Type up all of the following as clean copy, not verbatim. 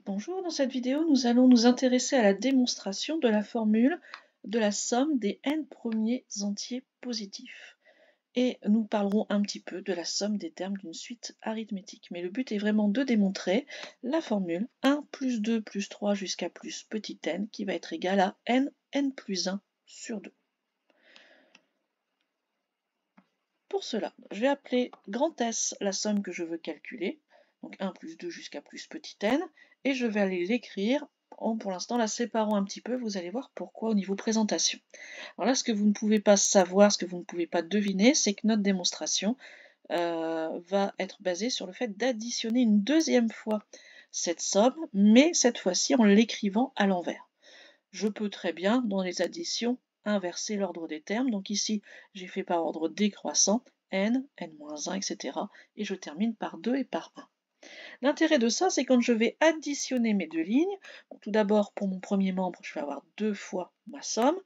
Bonjour, dans cette vidéo, nous allons nous intéresser à la démonstration de la formule de la somme des n premiers entiers positifs. Et nous parlerons un petit peu de la somme des termes d'une suite arithmétique. Mais le but est vraiment de démontrer la formule 1 plus 2 plus 3 jusqu'à plus petit n qui va être égal à n plus 1 sur 2. Pour cela, je vais appeler grand S la somme que je veux calculer, donc 1 plus 2 jusqu'à plus petit n, et je vais aller l'écrire en, pour l'instant, la séparant un petit peu, vous allez voir pourquoi au niveau présentation. Alors là, ce que vous ne pouvez pas savoir, ce que vous ne pouvez pas deviner, c'est que notre démonstration va être basée sur le fait d'additionner une deuxième fois cette somme, mais cette fois-ci en l'écrivant à l'envers. Je peux très bien, dans les additions, inverser l'ordre des termes. Donc ici, j'ai fait par ordre décroissant, n, n-1, etc. Et je termine par 2 et par 1. L'intérêt de ça, c'est quand je vais additionner mes deux lignes. Donc, tout d'abord, pour mon premier membre, je vais avoir 2 fois ma somme.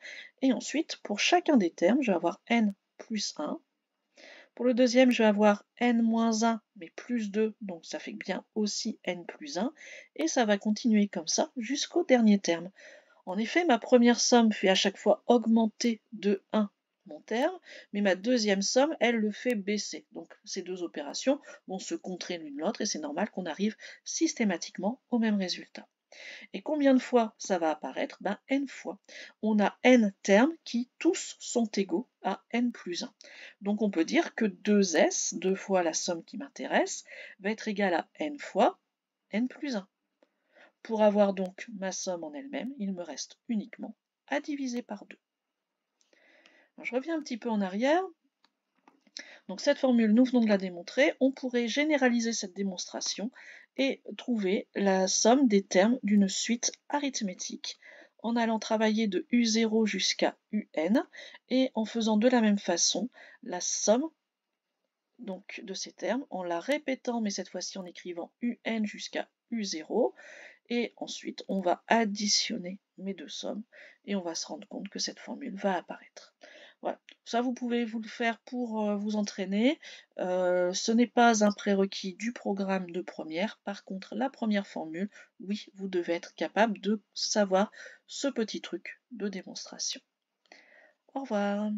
Et ensuite, pour chacun des termes, je vais avoir n plus 1. Pour le deuxième, je vais avoir n-1, mais plus 2, donc ça fait bien aussi n plus 1. Et ça va continuer comme ça jusqu'au dernier terme. En effet, ma première somme fait à chaque fois augmenter de 1 mon terme, mais ma deuxième somme, elle le fait baisser. Donc ces deux opérations vont se contrer l'une l'autre et c'est normal qu'on arrive systématiquement au même résultat. Et combien de fois ça va apparaître? Ben, n fois. On a n termes qui tous sont égaux à n plus 1. Donc on peut dire que 2s, 2 fois la somme qui m'intéresse, va être égale à n fois n plus 1. Pour avoir donc ma somme en elle-même, il me reste uniquement à diviser par 2. Alors, je reviens un petit peu en arrière. Donc cette formule, nous venons de la démontrer. On pourrait généraliser cette démonstration et trouver la somme des termes d'une suite arithmétique en allant travailler de U0 jusqu'à UN et en faisant de la même façon la somme donc, de ces termes en la répétant, mais cette fois-ci en écrivant UN jusqu'à U0. Et ensuite, on va additionner mes deux sommes et on va se rendre compte que cette formule va apparaître. Voilà, ça vous pouvez vous le faire pour vous entraîner. Ce n'est pas un prérequis du programme de première. Par contre, la première formule, oui, vous devez être capable de savoir ce petit truc de démonstration. Au revoir.